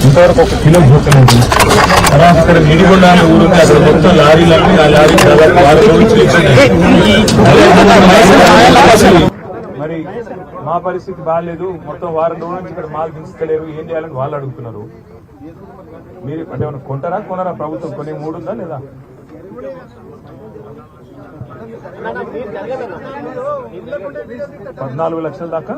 ఇంతవరకు 1 కిలో పోతలేదు. తర్వాత ఇక్కడ నిడిగొండ అనే ఊరుంది, అక్కడ మొత్తం లారీలన్నీ ఆ లారీ దాదాపు 6 రోజులు మరి మా పరిస్థితి బాగాలేదు, మొత్తం వారం రోజుల నుంచి ఇక్కడ మాల్ దించలేరు, ఏం చేయాలని వాళ్ళు అడుగుతున్నారు. మీరు అంటే ఏమైనా కొంటారా కొనరా? ప్రభుత్వం కొనే మూడుందా లేదా? $14 లక్షల దాకా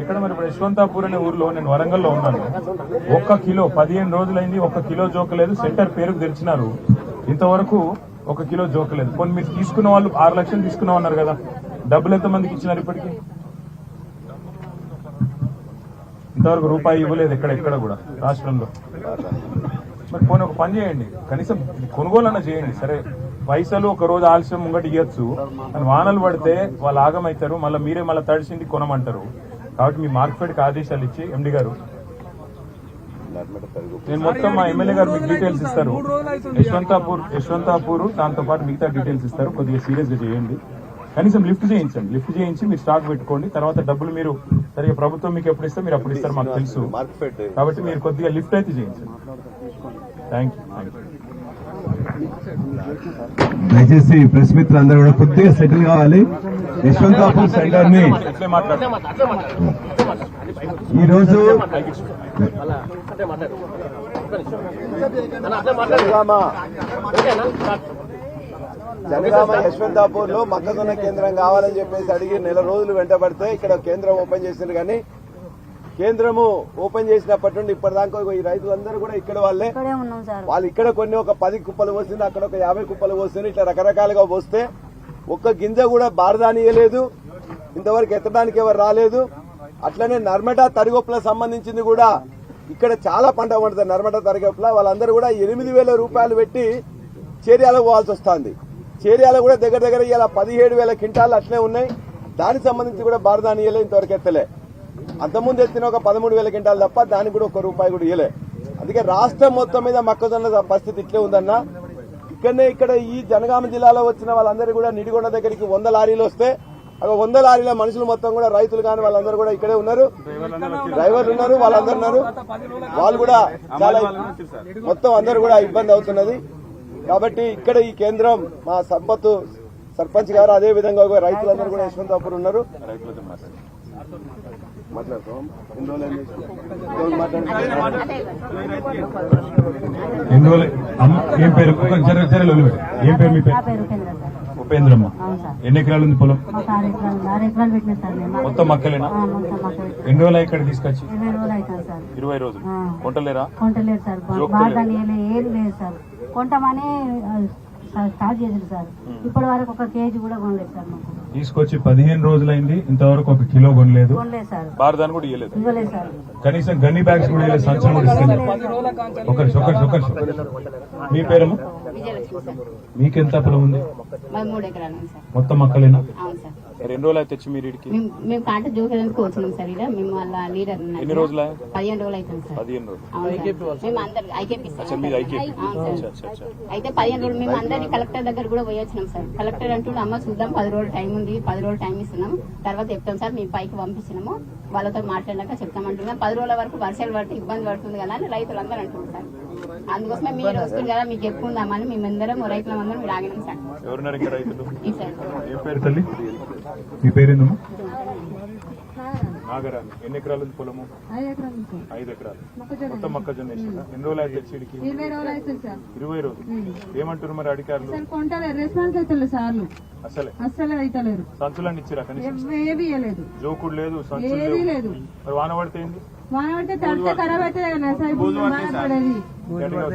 ఇక్కడ మరి ఇప్పుడు యశ్వంతాపూర్ అనే ఊర్లో నేను వరంగల్లో ఉన్నాను. 1 కిలో 15 రోజులైంది, 1 కిలో జోకలేదు. సెంటర్ పేరుకు తెరిచినారు, ఇంతవరకు 1 కిలో జోకలేదు. కొన్ని మీరు తీసుకున్న వాళ్ళు 6 లక్షలు తీసుకున్నామన్నారు కదా, డబ్బులు ఎంతమందికి ఇచ్చినారు ఇప్పటికీ? ఇంతవరకు రూపాయి ఇవ్వలేదు ఎక్కడ కూడా రాష్ట్రంలో. మరి పోనీ ఒక పని చేయండి, కనీసం కొనుగోలన్నా చేయండి. సరే పైసలు ఒక రోజు ఆలస్యం ముంగటి ఇవ్వచ్చు, అని వానలు పడితే వాళ్ళు ఆగమవుతారు, మళ్ళీ మీరే మళ్ళీ తడిసింది కొనమంటారు. కాబట్టి మీ మార్కెట్కి ఆదేశాలు ఇచ్చి ఎండి గారు, నేను మొత్తం మా ఎమ్మెల్యే గారు మీకు డీటెయిల్స్ ఇస్తారు. యశ్వంతాపూర్ దాంతో పాటు మిగతా డీటెయిల్స్ ఇస్తారు. కొద్దిగా సీరియస్ గా చేయండి, కనీసం లిఫ్ట్ చేయించండి. లిఫ్ట్ చేయించి మీరు స్టాక్ పెట్టుకోండి. తర్వాత డబ్బులు మీరు సరిగ్గా ప్రభుత్వం మీకు ఎప్పుడు ఇస్తే మీరు అప్పుడు ఇస్తారు, మాకు తెలుసు. కాబట్టి మీరు కొద్దిగా లిఫ్ట్ అయితే చేయించండి. Thank you. దయచేసి ప్రెస్ మిత్రులు అందరూ కూడా కొద్దిగా సెటిల్ కావాలి. యశ్వంతాపూర్ సెంటర్ ని ఈరోజు జనగామ యశ్వంతాపూర్ లో మొక్కజొన్న కేంద్రం కావాలని చెప్పేసి అడిగి 1 నెల రోజులు వెంటబడితే ఇక్కడ కేంద్రం ఓపెన్ చేసిండ్రు. కానీ కేంద్రము ఓపెన్ చేసినప్పటి నుండి ఇప్పటిదాకా ఈ రైతులందరూ కూడా ఇక్కడ వాళ్ళే. వాళ్ళు ఇక్కడ కొన్ని ఒక 10 కుప్పలు పోసింది, అక్కడ ఒక 50 కుప్పలు పోసింది. ఇట్లా రకరకాలుగా పోస్తే ఒక్క గింజ కూడా బారదానియలేదు, ఇంతవరకు ఎత్తడానికి ఎవరు రాలేదు. అట్లనే నర్మట తరిగొప్పుల సంబంధించింది కూడా ఇక్కడ చాలా పంట పండుతుంది. నర్మట తరిగొప్పుల వాళ్ళందరూ కూడా 8,000 రూపాయలు పెట్టి చేర్యాలకు పోవాల్సి వస్తుంది. చేర్యాల కూడా దగ్గర ఇలా 17,000 క్వింటాలు అట్లే ఉన్నాయి. దానికి సంబంధించి కూడా బారదానియలే, ఇంతవరకు ఎత్తలే. అంతకుముందు ఎత్తిన ఒక 13,000 క్వింటాలు తప్ప దానికి కూడా 1 రూపాయి కూడా ఇవ్వలే. అందుకే రాష్ట్రం మొత్తం మీద మొక్కజొన్న పరిస్థితి ఇట్లే ఉందన్నా. ఇక్కడ ఈ జనగామ జిల్లాలో వచ్చిన వాళ్ళందరూ కూడా నిడిగొండ దగ్గరికి 100 లారీలు వస్తే 100 లారీల మనుషులు మొత్తం కూడా రైతులు కానీ వాళ్ళందరూ కూడా ఇక్కడే ఉన్నారు, డ్రైవర్లు ఉన్నారు, వాళ్ళందరూ ఉన్నారు. వాళ్ళు కూడా చాలా మొత్తం అందరూ కూడా ఇబ్బంది అవుతున్నది. కాబట్టి ఇక్కడ ఈ కేంద్రం మా సంపత్ సర్పంచ్ గారు, అదే విధంగా రైతులందరూ కూడా యశ్వంతాపూర్ ఉన్నారు. మాట్లాడతాం ఏం పేరు? ఏం పేరు మీ పేరు? ఉపేంద్రమ్మ. ఎన్ని ఎకరాలు ఉంది పొలం? మొత్తం మక్కలేనా? ఎన్ని రోజులు ఇక్కడ తీసుకొచ్చి? 20 రోజులు. కొంటలేరా? కొంటలేదు సార్, బాధ ఏం లేదు సార్. కొంటామని స్టార్ట్ చేసింది సార్, ఇప్పటి వరకు 1 కేజీ కూడా కొనలేదు సార్. తీసుకొచ్చి 15 రోజులైంది, ఇంతవరకు 1 కిలో కొనలేదు. బారదాన్ని కూడా ఇవ్వలేదు సార్. కనీసం గన్ని బ్యాగ్స్ కూడా ఇవ్వలేదు, సంచులు కూడా ఇస్తలేదు. ఒకరి మీ పేరమ్మా? మీకెంత పొలం ఉంది? 3 ఎకరాలు మొత్తం మక్కలేనా? 2 రోజులు అయితే తెచ్చి మీరు ఇడికి మేము కాంట జోకేందుకు వచ్చినాం సార్. ఇక్కడ మేము వాళ్ళ లీడర్. ఎన్ని రోజులు? 15 రోజులు అవుతుంది సార్. 15 రోజులు. మేము అందరు ఐకేపీ అయితే 15 రోజులు మేము అందరినీ కలెక్టర్ దగ్గర కూడా పోయి వచ్చినాం సార్. కలెక్టర్ అంటూ అమ్మ చూద్దాం, 10 రోజులు టైం ఉంది, 10 రోజులు టైం ఇస్తున్నాం, తర్వాత చెప్తాం సార్. మేము పైకి పంపించినాము, వాళ్ళతో మాట్లాడినాక చెప్తామంటున్నాం. 10 రోజుల వరకు వర్షాలు పడితే ఇబ్బంది పడుతుంది కదా అని రైతులందరూ అంటున్నారు సార్. అందుకోసమే మీరు వస్తుంది కదా, మీకు చెప్పుకుందామని మేమందరం రైతులందరం మీరు ఆగినాం సార్. ఎవరున్నారు ఇంకా రైతులు? ఈ పేరు తల్లి? మీ పేరేందమ్మా? నాగరాజు. ఎన్ని ఎకరాలు ఉంది పొలము? 5 ఎకరాలు. మొత్తం మొక్కజొన్న వేసిందా? ఎన్ని రోజులు అయితే తెచ్చిడికి? 20 రోజులు. ఏమంటారు మరి అధికారులు? రెస్పాన్స్ అవుతలేదు సార్, అసలే అవుతలేరు. సంచులన్నీ ఇచ్చిరా? ఏది లేదు, జోకుడు లేదు, సంచులు లేదు. మరి వాన పడితే ఏంది? వాన పడితే తడితే ఖరాబ్ అయితే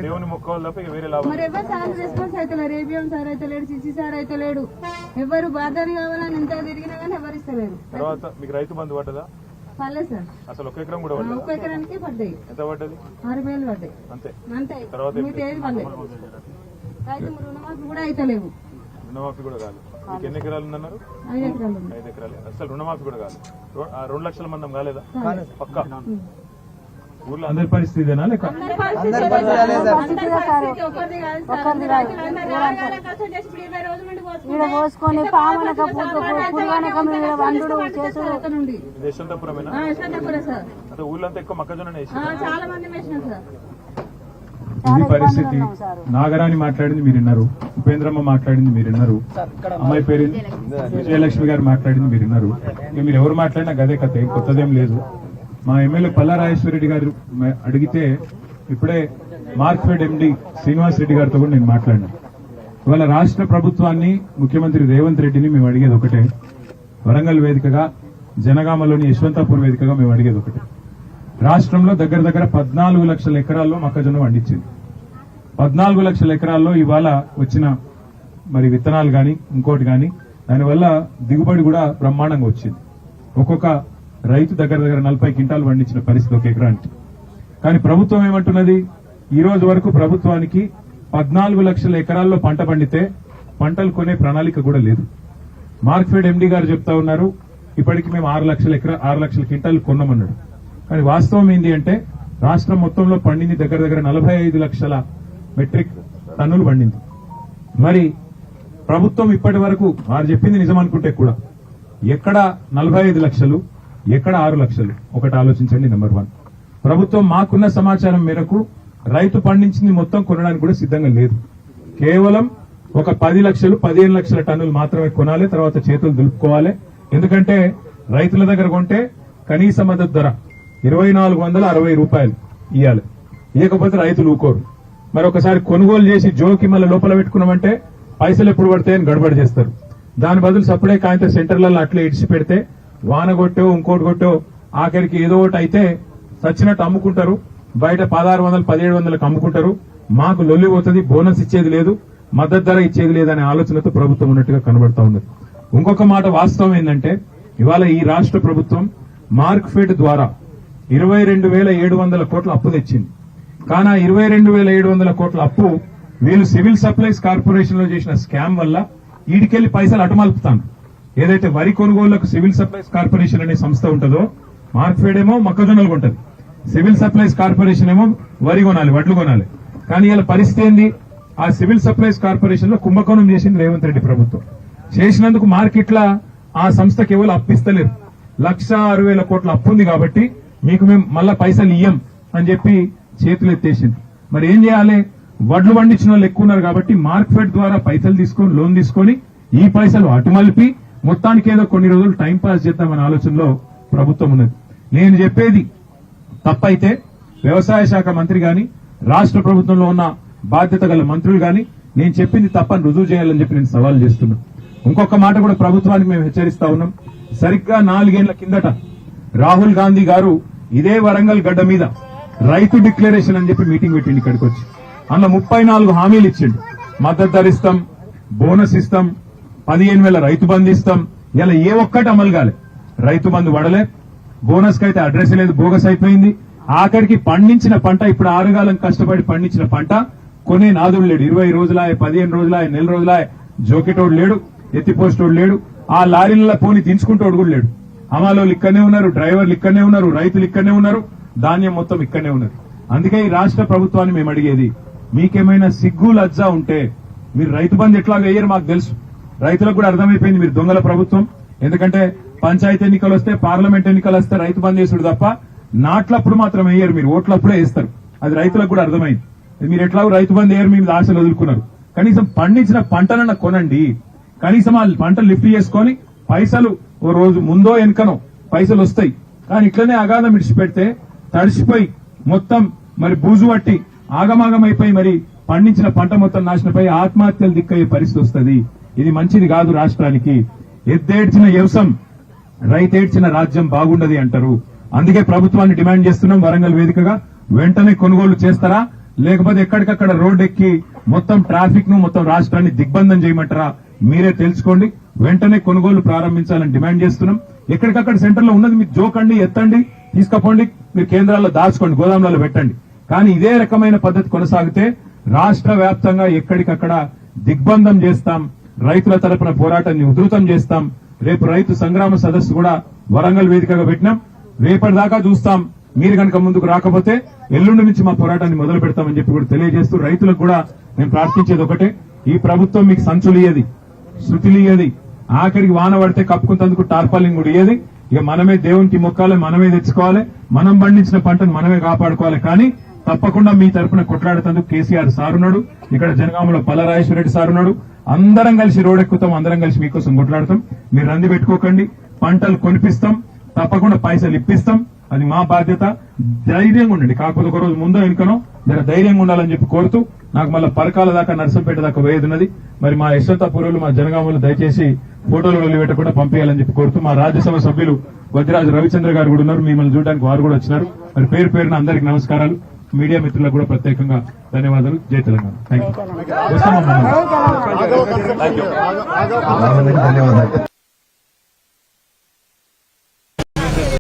దేవుని మొక్కలు తప్ప వేరే లాభం. మరి ఎవరు సార్ రెస్పాన్స్ అవుతలేరు. ఏబిఎం సార్ అయితే లేడు, సిసి సార్ అయితే లేడు. ఎవరు బాధని కావాలని ఎంత తిరిగినా కానీ ఎవరు ఇస్తలేరు. తర్వాత మీకు రైతు బంధు పడ్డదా? పర్లేదు సార్, అసలు 1 ఎకరం కూడా పడ్డదా? 1 ఎకరానికి పడ్డాయి. ఎంత పడ్డది? 6,000 పడ్డాయి అంతే. తర్వాత ఏది పడలేదు. రైతు రుణమాఫీ కూడా అయితలేవు. రుణమాఫీ కూడా కాదు. మీకు ఎన్ని ఎకరాలు ఉందన్నారు? 5 ఎకరాలు. అసలు రుణమాఫీ కూడా కాదు. 2 లక్షల మందం కాలేదా? పక్కా ఊర్లో అందరి పరిస్థితి ఇదేనా లేక ఒకరిది కాదు సార్. రైతులందరూ ఆరుగాలం కష్టం చేసి ఇప్పుడు 20 రోజుల నుండి ఈడ పోసుకొని పామనక పురుగనక మీరు వండుడు చేసుడు నుండి యశ్వంతపురమేనా? యశ్వంతపురం సార్. అంటే ఊళ్ళో అంతా ఎక్కువ మొక్కజొన్న వేసి చాలా మంది వేసినాం సార్. ఇది పరిస్థితి. నాగరాణి మాట్లాడింది మీరు విన్నారు, ఉపేంద్రమ్మ మాట్లాడింది మీరు విన్నారు, అమ్మాయి పేరు విజయలక్ష్మి గారు మాట్లాడింది మీరు విన్నారు. ఇక మీరు ఎవరు మాట్లాడినా గదే కథ, ఏం కొత్తదేం లేదు. మా ఎమ్మెల్యే పల్లా రాజేశ్వరరెడ్డి గారు అడిగితే ఇప్పుడే మార్క్ఫెడ్ ఎండి శ్రీనివాస్ రెడ్డి గారితో కూడా నేను మాట్లాడినా. ఇవాళ రాష్ట్ర ప్రభుత్వాన్ని, ముఖ్యమంత్రి రేవంత్ రెడ్డిని మేము అడిగేది ఒకటే, వరంగల్ వేదికగా, జనగామలోని యశ్వంతపూర్ వేదికగా మేము అడిగేది ఒకటే. రాష్ట్రంలో దగ్గర 14 లక్షల ఎకరాల్లో మొక్కజొన్న పండించింది. 14 లక్షల ఎకరాల్లో ఇవాళ వచ్చిన మరి విత్తనాలు గాని ఇంకోటి గాని దానివల్ల దిగుబడి కూడా బ్రహ్మాండంగా వచ్చింది. ఒక్కొక్క రైతు దగ్గర 40 క్వింటాలు పండించిన పరిస్థితి ఒక ఎకరానికి. కానీ ప్రభుత్వం ఏమంటున్నది, ఈ రోజు వరకు ప్రభుత్వానికి 14 లక్షల ఎకరాల్లో పంట పండితే పంటలు కొనే ప్రణాళిక కూడా లేదు. మార్క్ఫెడ్ ఎండీ గారు చెప్తా ఉన్నారు ఇప్పటికి మేము 6 లక్షల క్వింటాలు కొన్నామన్నాడు. కానీ వాస్తవం ఏంటి అంటే రాష్ట్రం మొత్తంలో పండింది దగ్గర 45 లక్షల మెట్రిక్ టన్నులు పండింది. మరి ప్రభుత్వం ఇప్పటి వరకు వారు చెప్పింది నిజం అనుకుంటే కూడా ఎక్కడ 45 లక్షలు, ఎక్కడ 6 లక్షలు, ఒకటి ఆలోచించండి. నెంబర్ 1, ప్రభుత్వం మాకున్న సమాచారం మేరకు రైతు పండించింది మొత్తం కొనడానికి కూడా సిద్ధంగా లేదు. కేవలం ఒక 10 లక్షలు 15 లక్షల టన్నులు మాత్రమే కొనాలి, తర్వాత చేతులు దులుపుకోవాలి. ఎందుకంటే రైతుల దగ్గర కొంటే కనీస మద్దతు ధర 2460 రూపాయలు ఇవ్వాలి, ఇవ్వకపోతే రైతులు ఊకోరు. మరి ఒకసారి కొనుగోలు చేసి జోకి మళ్ళీ లోపల పెట్టుకున్నామంటే పైసలు ఎప్పుడు పడతాయని గడబడి చేస్తారు. దాని బదులు సప్లై కాయంత సెంటర్లలో అట్లే ఇడిచి పెడితే వాన కొట్టో ఇంకోటి కొట్టో ఆఖరికి ఏదో ఒకటి అయితే సచ్చినట్టు అమ్ముకుంటారు. బయట 1600 1700లకు అమ్ముకుంటారు. మాకు లొల్లి పోతుంది, బోనస్ ఇచ్చేది లేదు, మద్దతు ధర ఇచ్చేది లేదనే ఆలోచనతో ప్రభుత్వం ఉన్నట్టుగా కనబడతా ఉంది. ఇంకొక మాట వాస్తవం ఏంటంటే ఇవాళ ఈ రాష్ట్ర ప్రభుత్వం మార్క్ఫెడ్ ద్వారా 22,700 కోట్ల అప్పు తెచ్చింది. కానీ 22,700 కోట్ల అప్పు వీళ్ళు సివిల్ సప్లైస్ కార్పొరేషన్ లో చేసిన స్కామ్ వల్ల ఈడికెళ్లి పైసలు అటుమలుపుతాను. ఏదైతే వరి కొనుగోళ్లకు సివిల్ సప్లైస్ కార్పొరేషన్ అనే సంస్థ ఉంటుందో, మార్క్ఫెడ్ ఏమో మొక్కజొన్నలు కొంటది, సివిల్ సప్లైస్ కార్పొరేషన్ ఏమో వరి కొనాలి, వడ్లు కొనాలి. కానీ ఇలా పరిస్థితి ఏంది, ఆ సివిల్ సప్లైస్ కార్పొరేషన్ లో కుంభకోణం చేసింది రేవంత్ రెడ్డి ప్రభుత్వం. చేసినందుకు మార్కెట్ల ఆ సంస్థకి ఎవరు అప్పిస్తలేరు. 1,60,000 కోట్ల అప్పు ఉంది కాబట్టి మీకు మేము మళ్ళా పైసలు ఇయ్యం అని చెప్పి చేతులు ఎత్తేసింది. మరి ఏం చేయాలి, వడ్లు పండించిన వాళ్ళు ఎక్కువ ఉన్నారు కాబట్టి మార్క్ఫెడ్ ద్వారా పైసలు తీసుకొని లోన్ తీసుకొని ఈ పైసలు అటుమలిపి మొత్తానికి ఏదో కొన్ని రోజులు టైం పాస్ చేద్దామనే ఆలోచనలో ప్రభుత్వం ఉన్నది. నేను చెప్పేది తప్పైతే వ్యవసాయ శాఖ మంత్రి గాని రాష్ట్ర ప్రభుత్వంలో ఉన్న బాధ్యత గల మంత్రులు గాని నేను చెప్పింది తప్పని రుజువు చేయాలని చెప్పి నేను సవాల్ చేస్తున్నా. ఇంకొక మాట కూడా ప్రభుత్వానికి మేము హెచ్చరిస్తా ఉన్నాం. సరిగ్గా 4 ఏళ్ల కిందట రాహుల్ గాంధీ గారు ఇదే వరంగల్ గడ్డ మీద రైతు డిక్లరేషన్ అని చెప్పి మీటింగ్ పెట్టిండి ఇక్కడికి వచ్చి. అందులో 34 హామీలు ఇచ్చిండు. మద్దతు ధర ఇస్తాం, బోనస్ ఇస్తాం, 15,000 రైతు బంధు ఇస్తాం. ఇలా ఏ ఒక్కటి అమలు కాలే. రైతు బంధు పడలే, బోనస్ కైతే అడ్రస్ లేదు, బోగస్ అయిపోయింది. ఆఖరికి పండించిన పంట, ఇప్పుడు 6 కాలం కష్టపడి పండించిన పంట కొనే నాదుడు లేడు. 20 రోజులాయ, 15 రోజులాయ, నెల రోజులాయ, జోకెటోడు లేడు, ఎత్తిపోస్టోడు లేడు, ఆ లారీల పోని దించుకుంటోడు కూడా లేడు. అమాలోళ్ళు ఇక్కడనే ఉన్నారు, డ్రైవర్లు ఇక్కడనే ఉన్నారు, రైతులు ఇక్కడనే ఉన్నారు, ధాన్యం మొత్తం ఇక్కడనే ఉన్నారు. అందుకే ఈ రాష్ట్ర ప్రభుత్వాన్ని మేము అడిగేది, మీకేమైనా సిగ్గు లజ్జా ఉంటే మీరు రైతు బంధు ఎట్లా వేయరు మాకు తెలుసు. రైతులకు కూడా అర్థమైపోయింది మీరు దొంగల ప్రభుత్వం. ఎందుకంటే పంచాయతీ ఎన్నికలు వస్తే, పార్లమెంట్ ఎన్నికలు వస్తే రైతు బంధు వేసుడు తప్ప నాట్లప్పుడు మాత్రం వేయరు, మీరు ఓట్లప్పుడే వేస్తారు. అది రైతులకు కూడా అర్థమైంది. మీరు ఎట్లాగో రైతు బంధు వేయరు, మీరు ఆశలు వదులుకున్నారు. కనీసం పండించిన పంటనన్నా కొనండి, కనీసం ఆ పంటలు లిఫ్ట్ చేసుకొని పైసలు ఓ రోజు ముందో వెనుకనో పైసలు వస్తాయి. కానీ ఇట్లనే అగాధం విడిచిపెడితే తడిసిపోయి మొత్తం మరి బూజు పట్టి ఆగమాగమైపోయి మరి పండించిన పంట మొత్తం నాశనపై ఆత్మహత్యలు దిక్కయ్యే పరిస్థితి వస్తుంది. ఇది మంచిది కాదు రాష్ట్రానికి. ఎద్దేడ్చిన వ్యవసం, రైతేడ్చిన రాజ్యం బాగుండదు అంటారు. అందుకే ప్రభుత్వాన్ని డిమాండ్ చేస్తున్నాం, వరంగల్ వేదికగా వెంటనే కొనుగోలు చేస్తారా, లేకపోతే ఎక్కడికక్కడ రోడ్ ఎక్కి మొత్తం ట్రాఫిక్ ను మొత్తం రాష్ట్రాన్ని దిగ్బంధం చేయమంటారా మీరే తెలుసుకోండి. వెంటనే కొనుగోలు ప్రారంభించాలని డిమాండ్ చేస్తున్నాం. ఎక్కడికక్కడ సెంటర్లో ఉన్నది మీరు జోకండి, ఎత్తండి, తీసుకపోండి, మీరు కేంద్రాల్లో దాచుకోండి, గోదాంలలో పెట్టండి. కానీ ఇదే రకమైన పద్ధతి కొనసాగితే రాష్ట్ర వ్యాప్తంగా ఎక్కడికక్కడ దిగ్బంధం చేస్తాం. రైతుల తరపున పోరాటాన్ని ఉధృతం చేస్తాం. రేపు రైతు సంగ్రామ సదస్సు కూడా వరంగల్ వేదికగా పెట్టినాం. రేపటిదాకా చూస్తాం మీరు కనుక ముందుకు రాకపోతే ఎల్లుండి నుంచి మా పోరాటాన్ని మొదలు పెడతామని చెప్పి కూడా తెలియజేస్తూ రైతులకు కూడా నేను ప్రార్థించేది ఒకటే, ఈ ప్రభుత్వం మీకు సంచులు ఇయ్యది, శృతులు ఇయ్యది, ఆఖరికి వాన పడితే కప్పుకుంటందుకు టార్పాలింగ్ కూడా ఇయ్యది. ఇక మనమే దేవునికి మొక్కాలి, మనమే తెచ్చుకోవాలి, మనం పండించిన పంటను మనమే కాపాడుకోవాలి. కానీ తప్పకుండా మీ తరఫున కొట్లాడుతందుకు కేసీఆర్ సార్ ఉన్నాడు, ఇక్కడ జనగామలో పల్లరాజేశ్వర రెడ్డి సార్ ఉన్నాడు. అందరం కలిసి రోడ్డెక్కుతాం, అందరం కలిసి మీకోసం కొట్లాడతాం. మీరు రంది పెట్టుకోకండి, పంటలు కొనిపిస్తాం, తప్పకుండా పైసలు ఇప్పిస్తాం. అది మా బాధ్యత. ధైర్యంగా ఉండండి, కాకపోతే ఒక రోజు ముందో వెనుకనో జర ధైర్యంగా ఉండాలని చెప్పి కోరుతూ, నాకు మళ్ళీ పరకాల దాకా నర్సంపేట దాకా పోయేది ఉన్నది. మరి మా యశ్వంతపురంలో మా జనగామలో దయచేసి ఫోటోలు వదిలిపెట్టకుండా పంపించాలని చెప్పి కోరుతూ, మా రాజ్యసభ సభ్యులు వజ్రాజు రవిచంద్ర గారు కూడా ఉన్నారు, మిమ్మల్ని చూడడానికి వారు కూడా వచ్చినారు. మరి పేరు పేరున అందరికి నమస్కారాలు. మీడియా మిత్రులకు కూడా ప్రత్యేకంగా ధన్యవాదాలు. జై తెలంగాణ. Thank you. ధన్యవాదాలు.